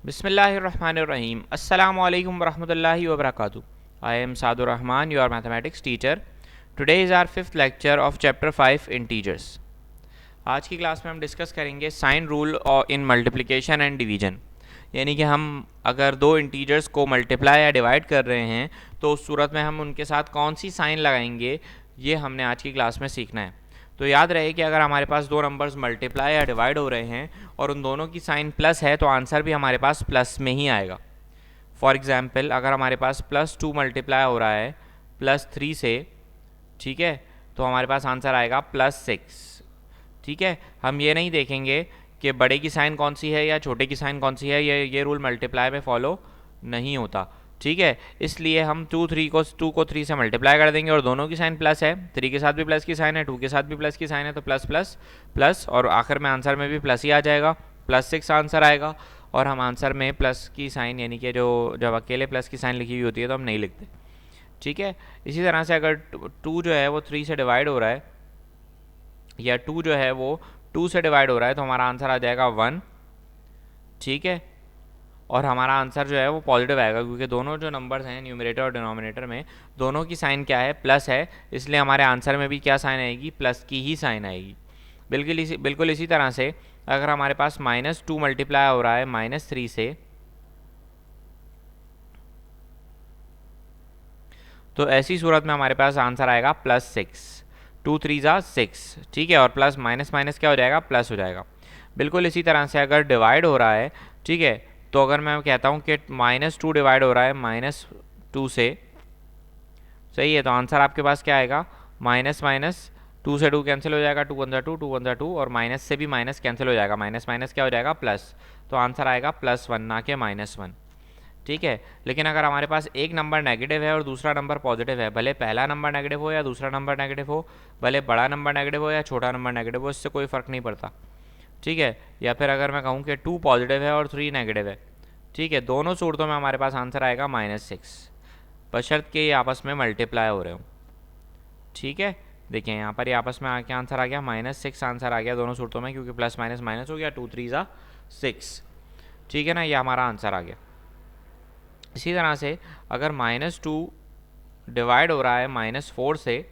Bismillahirrahmanirrahim. Assalamu alaikum warahmatullahi wabarakatuh. I am Sadur Rahman, your mathematics teacher. Today is our fifth lecture of chapter 5 integers. आज की class में हम discuss करेंगे sign rule in multiplication and division, यानी कि हम अगर दो इंटीजर्स को मल्टीप्लाई या डिवाइड कर रहे हैं तो उस सूरत में हम उनके साथ कौन सी साइन लगाएंगे, ये हमने आज की क्लास में सीखना है। तो याद रहे कि अगर हमारे पास दो नंबर्स मल्टीप्लाई या डिवाइड हो रहे हैं और उन दोनों की साइन प्लस है तो आंसर भी हमारे पास प्लस में ही आएगा। फॉर एग्जाम्पल, अगर हमारे पास +2 मल्टीप्लाई हो रहा है +3 से, ठीक है, तो हमारे पास आंसर आएगा +6। ठीक है, हम ये नहीं देखेंगे कि बड़े की साइन कौन सी है या छोटे की साइन कौन सी है, ये रूल मल्टीप्लाई में फॉलो नहीं होता। ठीक है, इसलिए हम 2 को 3 से मल्टीप्लाई कर देंगे और दोनों की साइन प्लस है, 3 के साथ भी प्लस की साइन है, 2 के साथ भी प्लस की साइन है, तो प्लस प्लस प्लस और आखिर में आंसर में भी प्लस ही आ जाएगा, +6 आंसर आएगा। और हम आंसर में प्लस की साइन यानी कि जो जब अकेले प्लस की साइन लिखी हुई होती है तो हम नहीं लिखते। ठीक है, इसी तरह से अगर 2 जो है वो 3 से डिवाइड हो रहा है या 2 जो है वो 2 से डिवाइड हो रहा है तो हमारा आंसर आ जाएगा 1। ठीक है, और हमारा आंसर जो है वो पॉजिटिव आएगा क्योंकि दोनों जो नंबर्स हैं न्यूमरेटर और डिनोमिनेटर में दोनों की साइन क्या है, प्लस है, इसलिए हमारे आंसर में भी क्या साइन आएगी, प्लस की ही साइन आएगी। बिल्कुल इसी तरह से अगर हमारे पास -2 मल्टीप्लाई हो रहा है -3 से, तो ऐसी सूरत में हमारे पास आंसर आएगा +6। 2 3 ज़ा 6। ठीक है, और प्लस माइनस माइनस क्या हो जाएगा, प्लस हो जाएगा। बिल्कुल इसी तरह से अगर डिवाइड हो रहा है, ठीक है, तो अगर मैं कहता हूँ कि -2 डिवाइड हो रहा है -2 से, सही है, तो आंसर आपके पास क्या आएगा, माइनस माइनस 2 से 2 कैंसिल हो जाएगा, 2 1 ज़ा 2 2 1 ज़ा 2, और माइनस से भी माइनस कैंसिल हो जाएगा, माइनस माइनस क्या हो जाएगा, प्लस, तो आंसर आएगा +1 ना कि -1। ठीक है, लेकिन अगर हमारे पास एक नंबर नेगेटिव है और दूसरा नंबर पॉजिटिव है, भले पहला नंबर नेगेटिव हो या दूसरा नंबर नेगेटिव हो, भले बड़ा नंबर नेगेटिव हो या छोटा नंबर नेगेटिव हो, इससे कोई फ़र्क नहीं पड़ता। ठीक है, या फिर अगर मैं कहूँ कि 2 पॉजिटिव है और 3 नेगेटिव है, ठीक है, दोनों सूरतों में हमारे पास आंसर आएगा -6, बशर्त के ये आपस में मल्टीप्लाई हो रहे हो। ठीक है, देखिए यहाँ पर ये आपस में आके आंसर आ गया -6 आंसर आ गया दोनों सूरतों में, क्योंकि प्लस माइनस माइनस हो गया, 2 3 ज़ा 6। ठीक है ना, ये हमारा आंसर आ गया। इसी तरह से अगर -2 डिवाइड हो रहा है -4 से,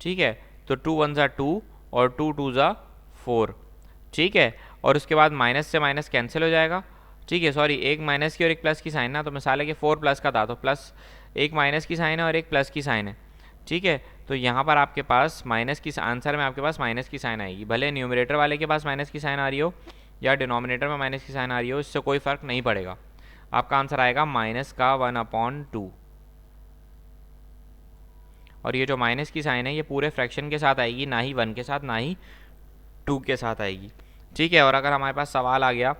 ठीक है, तो 2 1 ज़ा 2 और 2 2 ज़ा 4। ठीक है, और उसके बाद माइनस से माइनस कैंसिल हो जाएगा। ठीक है, सॉरी, एक माइनस की और एक प्लस की साइन ना, तो मिसाल है कि 4 प्लस का था तो प्लस, एक माइनस की साइन है और एक प्लस की साइन है। ठीक है, तो यहाँ पर आपके पास माइनस की आंसर में आपके पास माइनस की साइन आएगी, भले न्यूमरेटर वाले के पास माइनस की साइन आ रही हो या डिनोमिनेटर में माइनस की साइन आ रही हो, इससे कोई फ़र्क नहीं पड़ेगा। आपका आंसर आएगा -1/2। और ये जो माइनस की साइन है ये पूरे फ्रैक्शन के साथ आएगी, ना ही 1 के साथ, ना ही 2 के साथ आएगी। ठीक है, और अगर हमारे पास सवाल आ गया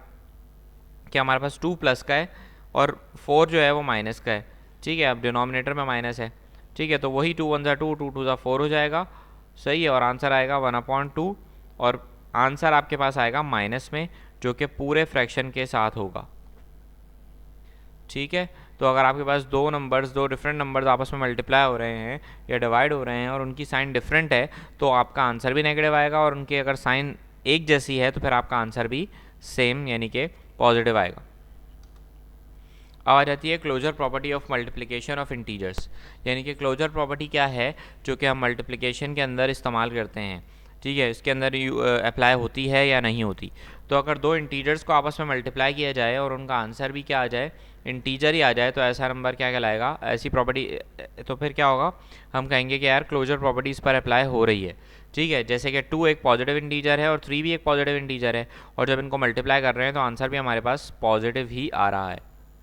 कि हमारे पास 2 प्लस का है और 4 जो है वो माइनस का है, ठीक है, अब डिनोमिनेटर में माइनस है, ठीक है, तो वही 2 1 ज़ा 2 2 2 ज़ा 4 हो जाएगा। सही है, और आंसर आएगा 1/2, और आंसर आपके पास आएगा माइनस में, जो कि पूरे फ्रैक्शन के साथ होगा। ठीक है, तो अगर आपके पास दो डिफरेंट नंबर्स आपस में मल्टीप्लाई हो रहे हैं या डिवाइड हो रहे हैं और उनकी साइन डिफरेंट है, तो आपका आंसर भी नेगेटिव आएगा, और उनकी अगर साइन एक जैसी है तो फिर आपका आंसर भी सेम यानी कि पॉजिटिव आएगा। अब आ जाती है closure property of multiplication of integers, यानी कि क्लोजर प्रॉपर्टी क्या है जो कि हम मल्टीप्लिकेशन के अंदर इस्तेमाल करते हैं। ठीक है, इसके अंदर अप्लाई होती है या नहीं होती। तो अगर दो इंटीजर्स को आपस में मल्टीप्लाई किया जाए और उनका आंसर भी क्या आ जाए, इंटीजर ही आ जाए, तो ऐसा नंबर क्या कहलाएगा, ऐसी प्रॉपर्टी, तो फिर क्या होगा, हम कहेंगे कि यार क्लोजर प्रॉपर्टी इस पर अप्लाई हो रही है। ठीक है, जैसे कि 2 एक पॉजिटिव इंटीजर है और 3 भी एक पॉजिटिव इंटीजर है, और जब इनको मल्टीप्लाई कर रहे हैं तो आंसर भी हमारे पास पॉजिटिव ही आ रहा है,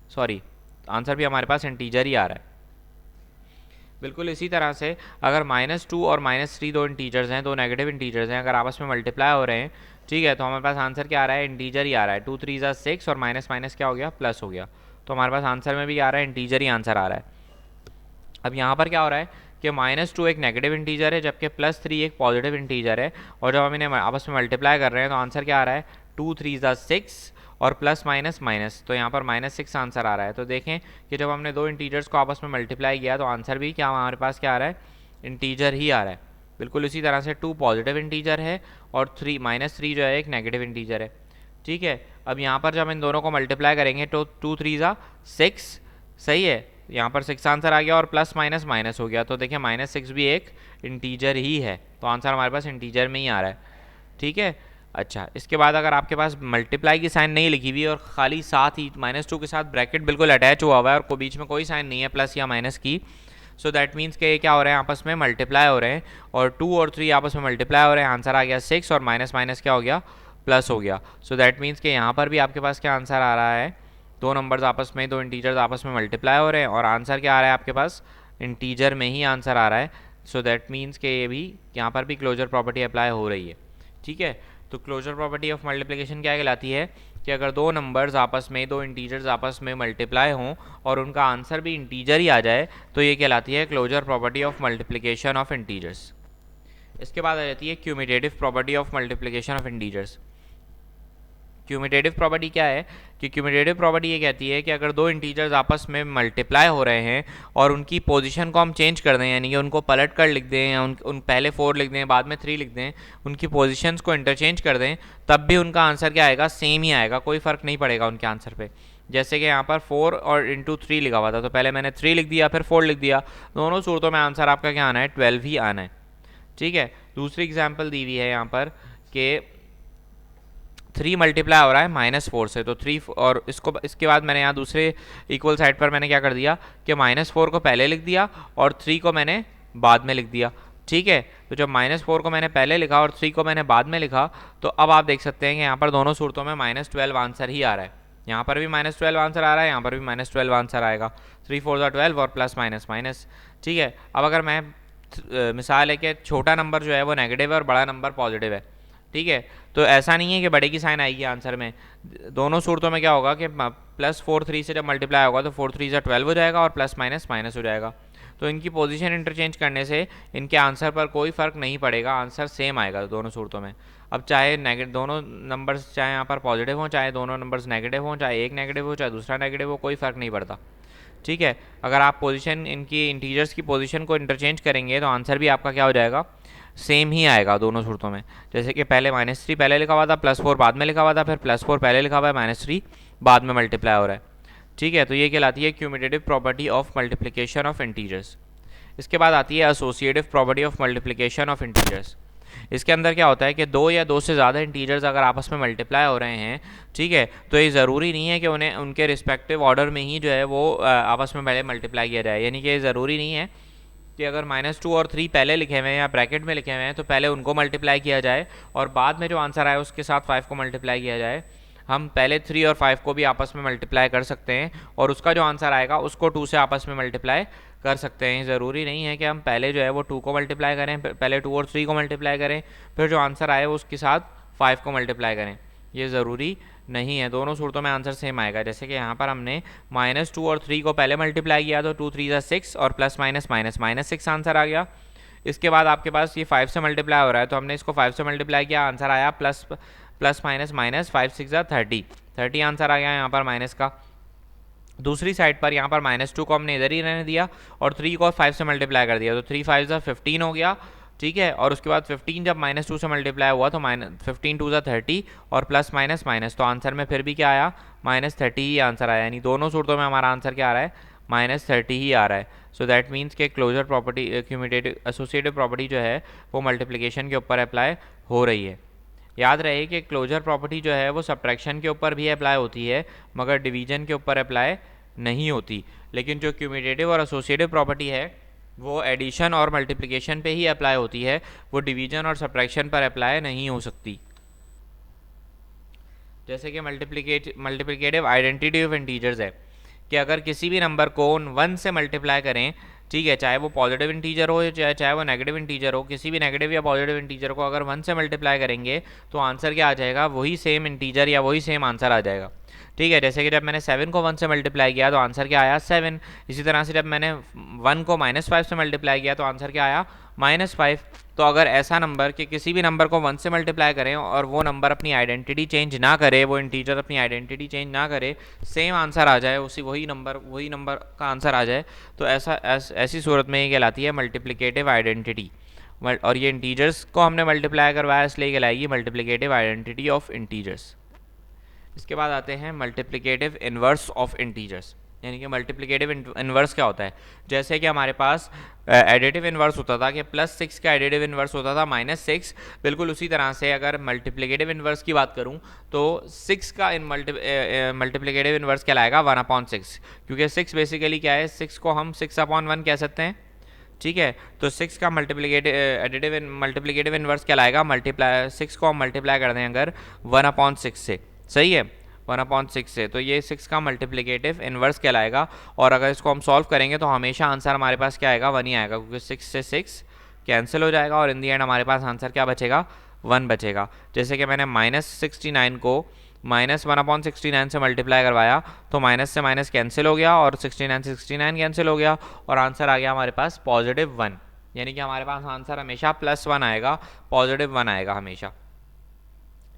सॉरी, आंसर भी हमारे पास इंटीजर ही आ रहा है। बिल्कुल इसी तरह से अगर -2 और -3 दो इंटीजर्स हैं, दो नेगेटिव इंटीजर्स हैं, अगर आपस में मल्टीप्लाई हो रहे हैं, ठीक है, तो हमारे पास आंसर क्या आ रहा है, इंटीजर ही आ रहा है। 2 3 ज़ा 6 और माइनस माइनस क्या हो गया, प्लस हो गया, तो हमारे पास आंसर में भी आ रहा है, इंटीजर ही आंसर आ रहा है। अब यहाँ पर क्या हो रहा है कि -2 एक नेगेटिव इंटीजर है जबकि +3 एक पॉजिटिव इंटीजर है, और जब हम इन्हें आपस में मल्टीप्लाई कर रहे हैं तो आंसर क्या आ रहा है, 2 3 ज़ा 6 और प्लस माइनस माइनस, तो यहाँ पर -6 आंसर आ रहा है। तो देखें कि जब हमने दो इंटीजर्स को आपस में मल्टीप्लाई किया तो आंसर भी क्या हमारे पास क्या आ रहा है, इंटीजर ही आ रहा है। बिल्कुल इसी तरह से 2 पॉजिटिव इंटीजर है और -3 जो है एक नेगेटिव इंटीजर है। ठीक है, अब यहाँ पर जब हम इन दोनों को मल्टीप्लाई करेंगे तो 2 3 ज़ा 6, सही है, यहाँ पर 6 आंसर आ गया और प्लस माइनस माइनस हो गया, तो देखिए -6 भी एक इंटीजर ही है, तो आंसर हमारे पास इंटीजर में ही आ रहा है। ठीक है, अच्छा, इसके बाद अगर आपके पास मल्टीप्लाई की साइन नहीं लिखी हुई और खाली साथ ही -2 के साथ ब्रैकेट बिल्कुल अटैच हुआ हुआ है और बीच में कोई साइन नहीं है प्लस या माइनस की, सो दैट मीन्स के क्या हो रहे हैं, आपस में मल्टीप्लाई हो रहे हैं और 2 और 3 आपस में मल्टीप्लाई हो रहे हैं, आंसर आ गया 6 और माइनस माइनस क्या हो गया, प्लस हो गया। सो दैट मीन्स के यहाँ पर भी आपके पास क्या आंसर आ रहा है, दो नंबर्स आपस में, दो इंटीजर्स आपस में मल्टीप्लाई हो रहे हैं और आंसर क्या आ रहा है आपके पास, इंटीजर में ही आंसर आ रहा है। सो दैट मीन्स के ये भी यहाँ पर भी क्लोजर प्रॉपर्टी अप्लाई हो रही है। ठीक है, तो क्लोजर प्रॉपर्टी ऑफ मल्टीप्लिकेशन क्या कहलाती है कि अगर दो नंबर्स आपस में, दो इंटीजर्स आपस में मल्टीप्लाई हों और उनका आंसर भी इंटीजर ही आ जाए तो ये कहलाती है closure property of multiplication of integers. इसके बाद आ जाती है commutative property of multiplication of integers. Commutative property क्या है कि क्यूमिटेटिव प्रॉपर्टी ये कहती है कि अगर दो इंटीजर्स आपस में मल्टीप्लाई हो रहे हैं और उनकी पोजीशन को हम चेंज कर दें, यानी कि उनको पलट कर लिख दें या उन पहले 4 लिख दें बाद में 3 लिख दें, उनकी पोजीशंस को इंटरचेंज कर दें, तब भी उनका आंसर क्या आएगा, सेम ही आएगा, कोई फ़र्क नहीं पड़ेगा उनके आंसर पे। जैसे कि यहाँ पर 4 और इंटू 3 लिखा हुआ था, तो पहले मैंने 3 लिख दिया फिर 4 लिख दिया, दोनों सूरतों में आंसर आपका क्या आना है, 12 ही आना है। ठीक है, दूसरी एग्जाम्पल दी हुई है यहाँ पर कि 3 मल्टीप्लाई हो रहा है -4 से, तो 3 और इसके बाद मैंने यहाँ दूसरे इक्वल साइड पर मैंने क्या कर दिया कि -4 को पहले लिख दिया और 3 को मैंने बाद में लिख दिया। ठीक है, तो जब -4 को मैंने पहले लिखा और 3 को मैंने बाद में लिखा, तो अब आप देख सकते हैं कि यहाँ पर दोनों सूरतों में -12 आंसर ही आ रहा है। यहाँ पर भी -12 आंसर आ रहा है, यहाँ पर भी -12 आंसर आएगा, 3 4 12 और प्लस माइनस माइनस। ठीक है, अब अगर मैं मिसाल है कि छोटा नंबर जो है वो नेगेटिव है और बड़ा नंबर पॉजिटिव है, ठीक है, तो ऐसा नहीं है कि बड़े की साइन आएगी आंसर में, दोनों सूरतों में क्या होगा कि +4 3 से जब मल्टीप्लाई होगा तो 4 3 12 हो जाएगा और प्लस माइनस माइनस हो जाएगा, तो इनकी पोजीशन इंटरचेंज करने से इनके आंसर पर कोई फ़र्क नहीं पड़ेगा, आंसर सेम आएगा दोनों सूरतों में। अब चाहे दोनों नंबर्स चाहे यहाँ पर पॉजिटिव हों, चाहे दोनों नंबर्स नेगेटिव हों, चाहे एक नेगेटिव हो चाहे दूसरा नेगेटिव हो, कोई फ़र्क नहीं पड़ता। ठीक है, अगर आप पोजीशन इनकी इंटीजर्स की पोजीशन को इंटरचेंज करेंगे तो आंसर भी आपका क्या हो जाएगा, सेम ही आएगा दोनों सूरतों में। जैसे कि पहले -3 पहले लिखा हुआ था, +4 बाद में लिखा हुआ था, फिर +4 पहले लिखा हुआ है, -3 बाद में मल्टीप्लाई हो रहा है। ठीक है, तो ये कहलाती है cumulative property of multiplication of integers. इसके बाद आती है associative property of multiplication of integers. इसके अंदर क्या होता है कि दो या दो से ज़्यादा इंटीजर्स अगर आपस में मल्टीप्लाई हो रहे हैं, ठीक है, तो ये ज़रूरी नहीं है कि उन्हें उनके रिस्पेक्टिव ऑर्डर में ही जो है वो आपस में पहले मल्टीप्लाई किया जाए, यानी कि ये ज़रूरी नहीं है कि अगर -2 और 3 पहले लिखे हुए हैं या ब्रैकेट में लिखे हुए हैं तो पहले उनको मल्टीप्लाई किया जाए और बाद में जो आंसर आए उसके साथ 5 को मल्टीप्लाई किया जाए। हम पहले 3 और 5 को भी आपस में मल्टीप्लाई कर सकते हैं और उसका जो आंसर आएगा उसको 2 से आपस में मल्टीप्लाई कर सकते हैं। ज़रूरी नहीं है कि हम पहले जो है वो 2 को मल्टीप्लाई करें, पहले 2 और 3 को मल्टीप्लाई करें, फिर जो आंसर आए उसके साथ 5 को मल्टीप्लाई करें, ये ज़रूरी नहीं है, दोनों सूरतों में आंसर सेम आएगा। जैसे कि यहाँ पर हमने -2 और 3 को पहले मल्टीप्लाई किया तो 2 3 6 और प्लस माइनस माइनस -6 आंसर आ गया। इसके बाद आपके पास ये 5 से मल्टीप्लाई हो रहा है तो हमने इसको 5 से मल्टीप्लाई किया, आंसर आया प्लस माइनस माइनस 5 6 30 आंसर आ गया यहाँ पर माइनस का। दूसरी साइड पर यहाँ पर -2 को हमने इधर ही रहने दिया और 3 को 5 से मल्टीप्लाई कर दिया तो 3 5 15 हो गया। ठीक है, और उसके बाद 15 जब -2 से मल्टीप्लाई हुआ तो -15 2 30 और प्लस माइनस माइनस, तो आंसर में फिर भी क्या आया, -30 ही आंसर आया, यानी दोनों सूरतों में हमारा आंसर क्या आ रहा है, -30 ही आ रहा है। सो दैट मीन्स के closure property cumulative associative property जो है वो मल्टीप्लिकेशन के ऊपर अप्लाई हो रही है। याद रहे कि क्लोजर प्रॉपर्टी जो है वो सब्ट्रैक्शन के ऊपर भी अप्लाई होती है मगर डिवीजन के ऊपर अप्लाई नहीं होती, लेकिन जो क्यूमुलेटिव और एसोसिएटिव प्रॉपर्टी है वो एडिशन और मल्टीप्लिकेशन पे ही अप्लाई होती है, वो डिवीजन और सब्ट्रैक्शन पर अप्लाई नहीं हो सकती। जैसे कि मल्टीप्लिकेटिव आइडेंटिटी ऑफ इंटीजर्स है कि अगर किसी भी नंबर को 1 से मल्टीप्लाई करें, ठीक है, चाहे वो पॉजिटिव इंटीजर हो चाहे वो नेगेटिव इंटीजर हो, किसी भी नेगेटिव या पॉजिटिव इंटीजर को अगर 1 से मल्टीप्लाई करेंगे तो आंसर क्या आ जाएगा, वही सेम इंटीजर या वही सेम आंसर आ जाएगा। ठीक है, जैसे कि जब मैंने 7 को 1 से मल्टीप्लाई किया तो आंसर क्या आया, 7। इसी तरह से जब मैंने 1 को -5 से मल्टीप्लाई किया तो आंसर क्या आया, -5। तो अगर ऐसा नंबर कि किसी भी नंबर को 1 से मल्टीप्लाई करें और वो नंबर अपनी आइडेंटिटी चेंज ना करे, वो इंटीजर अपनी आइडेंटिटी चेंज ना करे, सेम आंसर आ जाए, वही नंबर का आंसर आ जाए, तो ऐसी सूरत में ये कहलाती है मल्टीप्लिकेटिव आइडेंटिटी। और ये इंटीजर्स को हमने मल्टीप्लाई करवाया इसलिए कहलाएगी मल्टीप्लिकेटिव आइडेंटिटी ऑफ इंटीजर्स। इसके बाद आते हैं मल्टीप्लिकेटिव इन्वर्स ऑफ इंटीजर्स, यानी कि मल्टीप्लिकेटिव इन्वर्स क्या होता है। जैसे कि हमारे पास एडिटिव इन्वर्स होता था कि +6 का एडिटिव इन्वर्स होता था -6, बिल्कुल उसी तरह से अगर मल्टीप्लिकेटिव इन्वर्स की बात करूं तो 6 का मल्टीप्लिकेटिव इन्वर्स कहलाएगा 1/6, क्योंकि 6 बेसिकली क्या है, 6 को हम 6/1 कह सकते हैं। ठीक है, तो 6 का मल्टीप्लिकेटिव इन्वर्स कहलाएगा 6 को हम मल्टीप्लाई कर दें अगर 1/6 से, सही है, 1/6 से, तो ये 6 का मल्टीप्लिकेटिव इन्वर्स कहलाएगा। और अगर इसको हम सॉल्व करेंगे तो हमेशा आंसर हमारे पास क्या आएगा, 1 ही आएगा, क्योंकि 6 से 6 कैंसिल हो जाएगा और इन दी एंड हमारे पास आंसर क्या बचेगा, 1 बचेगा। जैसे कि मैंने -69 को -1/69 से मल्टीप्लाई करवाया तो माइनस से माइनस कैंसिल हो गया और 69 से 69 कैंसिल हो गया और आंसर आ गया हमारे पास +1, यानी कि हमारे पास आंसर हमेशा +1 आएगा, +1 आएगा हमेशा।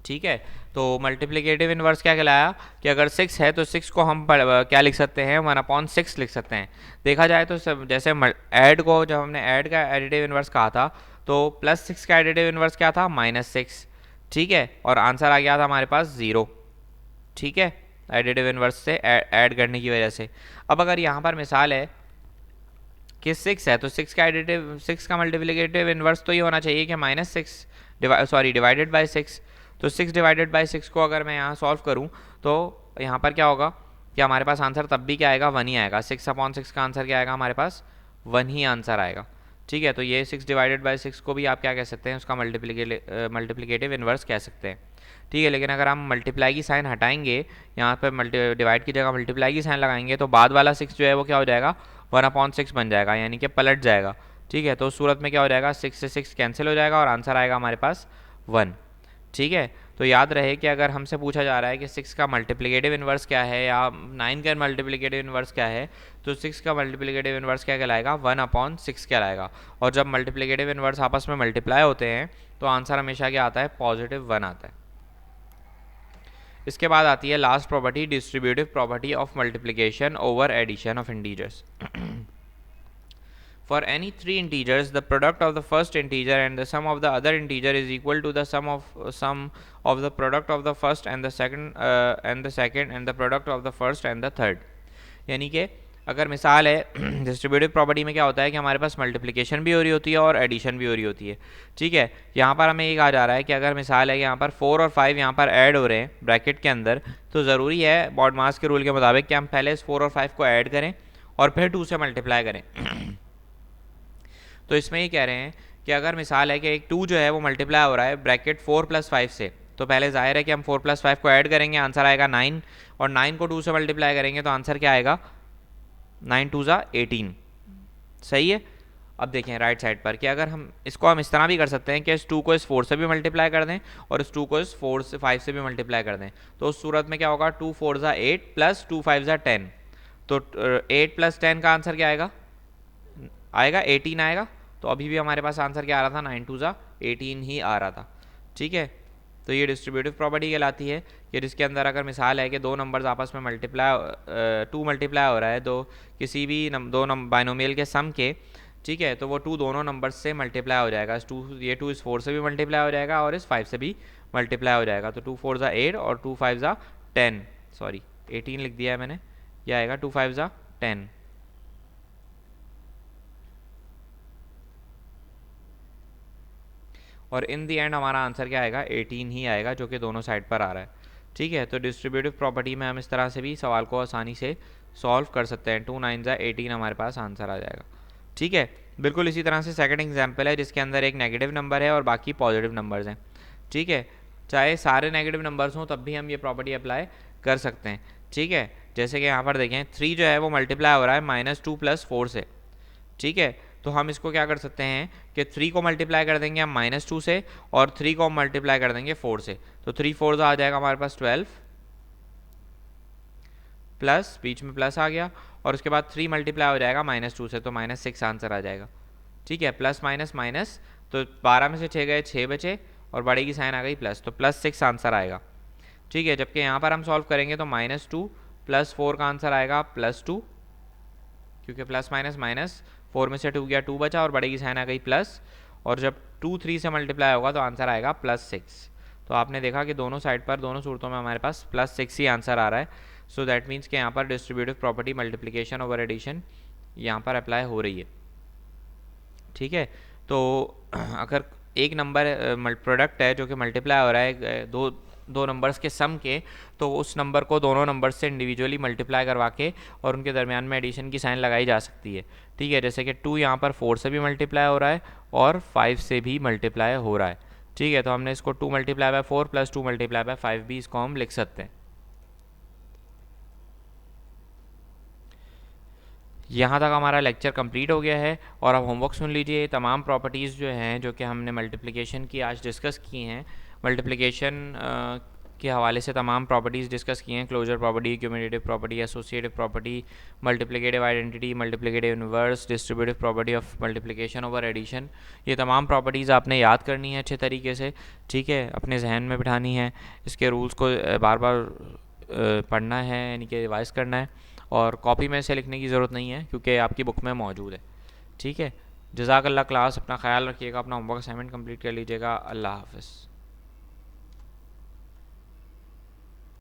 ठीक है, तो मल्टीप्लिकेटिव इन्वर्स क्या कहलाया कि अगर 6 है तो 6 को हम क्या लिख सकते हैं, 1/6 लिख सकते हैं। देखा जाए तो जैसे ऐड को जब हमने ऐड का एडिटिव इन्वर्स कहा था तो +6 का एडिटिव इन्वर्स क्या था, -6। ठीक है, और आंसर आ गया था हमारे पास 0। ठीक है, एडिटिव इन्वर्स से ऐड करने की वजह से। अब अगर यहाँ पर मिसाल है कि 6 है तो 6 का मल्टीप्लिकेटिव इन्वर्स तो ये होना चाहिए कि -6 डिवाइडेड बाय 6। तो 6 डिवाइडेड बाय 6 को अगर मैं यहाँ सॉल्व करूँ तो यहाँ पर क्या होगा कि हमारे पास आंसर तब भी क्या आएगा, 1 ही आएगा। 6/6 का आंसर क्या आएगा हमारे पास, 1 ही आंसर आएगा। ठीक है, तो ये 6 डिवाइडेड बाय 6 को भी आप क्या कह सकते हैं, उसका मल्टीप्लिकेटिव इन्वर्स कह सकते हैं। ठीक है, लेकिन अगर हम मल्टीप्लाई की साइन हटाएंगे, यहाँ पर डिवाइड की जगह मल्टीप्लाई की साइन लगाएंगे तो बाद वाला 6 जो है वो क्या हो जाएगा, 1/6 बन जाएगा, यानी कि पलट जाएगा। ठीक है, तो उस सूरत में क्या हो जाएगा, 6 से 6 कैंसिल हो जाएगा और आंसर आएगा हमारे पास 1। ठीक है, तो याद रहे कि अगर हमसे पूछा जा रहा है कि 6 का मल्टीप्लिकेटिव इन्वर्स क्या है या 9 का मल्टीप्लिकेटिव इन्वर्स क्या है, तो 6 का मल्टीप्लिकेटिव इन्वर्स क्या कहलाएगा, 1/6 कहलाएगा। और जब मल्टीप्लिकेटिव इन्वर्स आपस में मल्टीप्लाई होते हैं तो आंसर हमेशा क्या आता है, +1 आता है। इसके बाद आती है last property, distributive property of multiplication over addition of integers. For any three integers, the product of the first integer and the sum of the other integer is equal to the sum of the product of the first and the second and the product of the first and the third। यानी कि अगर मिसाल है distributive property में क्या होता है कि हमारे पास मल्टीप्लिकेशन भी हो रही होती है और एडिशन भी हो रही होती है। ठीक है, यहाँ पर हमें ये कहा जा रहा है कि अगर मिसाल है कि यहाँ पर 4 और 5 यहाँ पर ऐड हो रहे हैं ब्रैकेट के अंदर, तो ज़रूरी है बॉड मास के रूल के मुताबिक कि हम पहले इस 4 और 5 को ऐड करें और फिर 2 से मल्टीप्लाई करें। तो इसमें ये कह रहे हैं कि अगर मिसाल है कि एक 2 जो है वो मल्टीप्लाई हो रहा है ब्रैकेट 4 + 5 से, तो पहले जाहिर है कि हम 4 + 5 को ऐड करेंगे, आंसर आएगा 9, और 9 को 2 से मल्टीप्लाई करेंगे तो आंसर क्या आएगा, 9 2 ज़ा 18। सही है। अब देखें राइट साइड पर कि अगर हम इस तरह भी कर सकते हैं कि इस 2 को इस 4 से भी मल्टीप्लाई कर दें और इस 2 को इस 5 से भी मल्टीप्लाई कर दें, तो उस सूरत में क्या होगा, 2 4 ज़ा 8 + 2 5 ज़ा 10, तो 8 + 10 का आंसर क्या आएगा, 18 आएगा। तो अभी भी हमारे पास आंसर क्या आ रहा था, 9 2 ज़ा 18 ही आ रहा था। ठीक है, तो ये डिस्ट्रीब्यूटिव प्रॉपर्टी कहलाती है कि जिसके अंदर अगर मिसाल है कि दो नंबर्स आपस में मल्टीप्लाई 2 मल्टीप्लाई हो रहा है, दो किसी भी दो बाइनोमियल के सम के, ठीक है, तो वो 2 दोनों नंबर्स से मल्टीप्लाई हो जाएगा। ये 2 इस 4 से भी मल्टीप्लाई हो जाएगा और इस 5 से भी मल्टीप्लाई हो जाएगा। तो 2 4 ज़ा 8 और 2 5 ज़ा 10, सॉरी 18 लिख दिया है मैंने, यह आएगा 2 5 ज़ा 10। और इन दी एंड हमारा आंसर क्या आएगा, 18 ही आएगा, जो कि दोनों साइड पर आ रहा है। ठीक है, तो डिस्ट्रीब्यूटिव प्रॉपर्टी में हम इस तरह से भी सवाल को आसानी से सॉल्व कर सकते हैं। 2 9 ज़ा 18 हमारे पास आंसर आ जाएगा। ठीक है, बिल्कुल इसी तरह से सेकंड एग्जांपल है जिसके अंदर एक नेगेटिव नंबर है और बाकी पॉजिटिव नंबर्स हैं। ठीक है, चाहे सारे नेगेटिव नंबर्स हों तब भी हम ये प्रॉपर्टी अप्लाई कर सकते हैं। ठीक है, जैसे कि यहाँ पर देखें 3 जो है वो मल्टीप्लाई हो रहा है -2 + 4 से। ठीक है, तो हम इसको क्या कर सकते हैं कि 3 को मल्टीप्लाई कर देंगे हम -2 से और 3 को हम मल्टीप्लाई कर देंगे 4 से, तो 3 4 आ जाएगा हमारे पास 12 प्लस बीच में प्लस आ गया और उसके बाद 3 मल्टीप्लाई हो जाएगा -2 से, तो -6 आंसर आ जाएगा। ठीक है, प्लस माइनस माइनस, तो 12 में से 6 गए 6 बचे और बड़े की साइन आ गई प्लस, तो +6 आंसर आएगा। ठीक है, जबकि यहाँ पर हम सॉल्व करेंगे तो -2 + 4 का आंसर आएगा +2, क्योंकि प्लस माइनस माइनस 4 में से 2 गया 2 बचा और बड़े की साइन आ गई प्लस, और जब 2 3 से मल्टीप्लाई होगा तो आंसर आएगा +6। तो आपने देखा कि दोनों साइड पर, दोनों सूरतों में हमारे पास +6 ही आंसर आ रहा है। सो दैट मीन्स कि यहाँ पर distributive property multiplication over addition यहाँ पर अप्लाई हो रही है। ठीक है, तो अगर एक नंबर प्रोडक्ट है जो कि मल्टीप्लाई हो रहा है दो नंबर्स के सम के, तो उस नंबर को दोनों नंबर्स से इंडिविजुअली मल्टीप्लाई करवा के और उनके दरमियान में एडिशन की साइन लगाई जा सकती है। ठीक है, जैसे कि 2 यहाँ पर 4 से भी मल्टीप्लाई हो रहा है और 5 से भी मल्टीप्लाई हो रहा है। ठीक है, तो हमने इसको 2 multiply by 4 plus 2 multiply by 5 भी इसको हम लिख सकते हैं। यहाँ तक हमारा लेक्चर कंप्लीट हो गया है और अब होमवर्क सुन लीजिए। तमाम प्रॉपर्टीज़ जो हैं जो कि हमने मल्टीप्लिकेशन की आज डिस्कस की हैं, मल्टीप्लिकेशन के हवाले से तमाम प्रॉपर्टीज़ डिस्कस की हैं, closure property, cumulative property, associative property, multiplicative identity, multiplicative inverse, distributive property of multiplication over addition. ये तमाम प्रॉपर्टीज़ आपने याद करनी है अच्छे तरीके से। ठीक है, अपने जहन में बिठानी है, इसके रूल्स को बार बार पढ़ना है, यानी कि रिवाइज करना है, और कॉपी में से लिखने की ज़रूरत नहीं है क्योंकि आपकी बुक में मौजूद है। ठीक है, जज़ाकल्लाह क्लास, अपना ख्याल रखिएगा, अपना होमवर्क असाइनमेंट कंप्लीट कर लीजिएगा। अल्लाह हाफ़िज़।